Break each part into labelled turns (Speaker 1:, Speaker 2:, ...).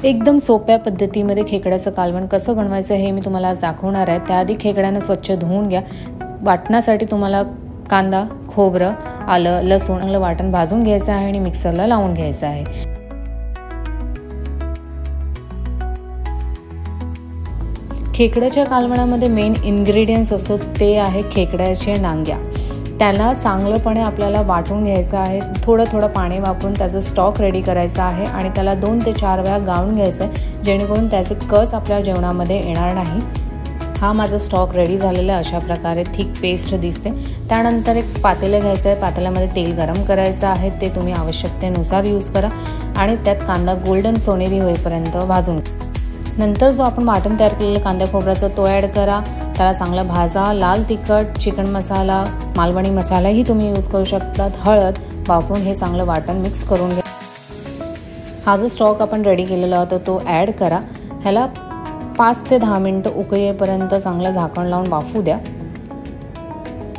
Speaker 1: एकदम सोप्या पद्धतीमध्ये खेकड्याचं कालवण कसं बनवायचं हे मी तुम्हाला आज दाखवणार आहे। त्याआधी खेकड्यांना स्वच्छ धुवून घ्या। वाटण्यासाठी तुम्हाला कांदा, खोबरं, आलं, लसूण चांगलं वाटण भाजून घ्यायचं आहे आणि मिक्सरला लावून घ्यायचं आहे। खेकड्याच्या कालवणामध्ये मेन इन्ग्रेडियंट्स असतो ते आहे खेकड्याचे नांग्या। त्याला चांगलंपणे आपल्याला वाटून घ्यायचं आहे। थोडं थोडं पाणी वापरून त्याचा स्टॉक रेडी करायचा आहे आणि त्याला 2 ते 4 वेळा गाळून घ्यायचं आहे, जेणेकरून त्याचे कस आपल्या जेवणामध्ये येणार नाही। हा माझा स्टॉक रेडी झालेला आहे। अशा प्रकारे थिक पेस्ट दिसते। त्यानंतर एक पातेलं घ्यायचं आहे। पातेल्यामध्ये तेल गरम करायचं आहे। ते तुम्ही आवश्यकतेनुसार यूज करा आणि त्यात कांदा गोल्डन सोनेरी होईपर्यंत भाजून नंतर जो आपण वाटण तयार केलेलं कांदा खोबऱ्याचं तो ॲड करा। त्याला चांगला भाजा। लाल तिखट, चिकन मसाला, मालवणी मसालाही तुम्ही यूज करू शकतात। हळद वापरून हे चांगलं वाटण मिक्स करून घ्या। हा जो स्टॉक आपण रेडी केलेला होता तो ॲड करा। ह्याला 5 ते 10 मिनिटं उकळी येईपर्यंत चांगलं झाकण लावून वाफू द्या।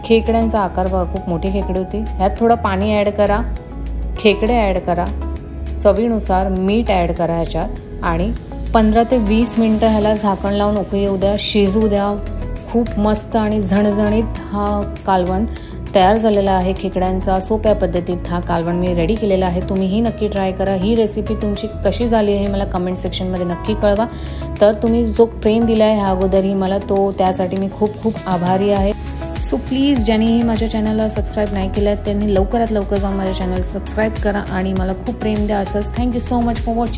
Speaker 1: खेकड्यांचा आकार बघा, खूप मोठी खेकडी होती। ह्यात थोडं पाणी ॲड करा, खेकडे ॲड करा, चवीनुसार मीठ ॲड करा ह्याच्यात आणि 15 ते 20 मिनिटं ह्याला झाकण लावून उकळी येऊ द्या, शिजू द्या। खूप मस्त आणि झणझणीत हा कालवण तयार झालेला आहे। खेकड्यांचा सोप्या पद्धतीत हा कालवण मी रेडी केलेला आहे। तुम्हीही नक्की ट्राय करा। ही रेसिपी तुमची कशी झाली आहे मला कमेंट सेक्शनमध्ये नक्की कळवा। तर तुम्ही जो प्रेम दिला आहे ह्या अगोदरही मला तो त्यासाठी मी खूप खूप आभारी आहे। सो प्लीज ज्यांनीही माझ्या चॅनलला सबस्क्राईब नाही केलं त्यांनी लवकरात लवकर जाऊन माझ्या चॅनल सबस्क्राईब करा आणि मला खूप प्रेम द्या। असंच thank you so much for watching.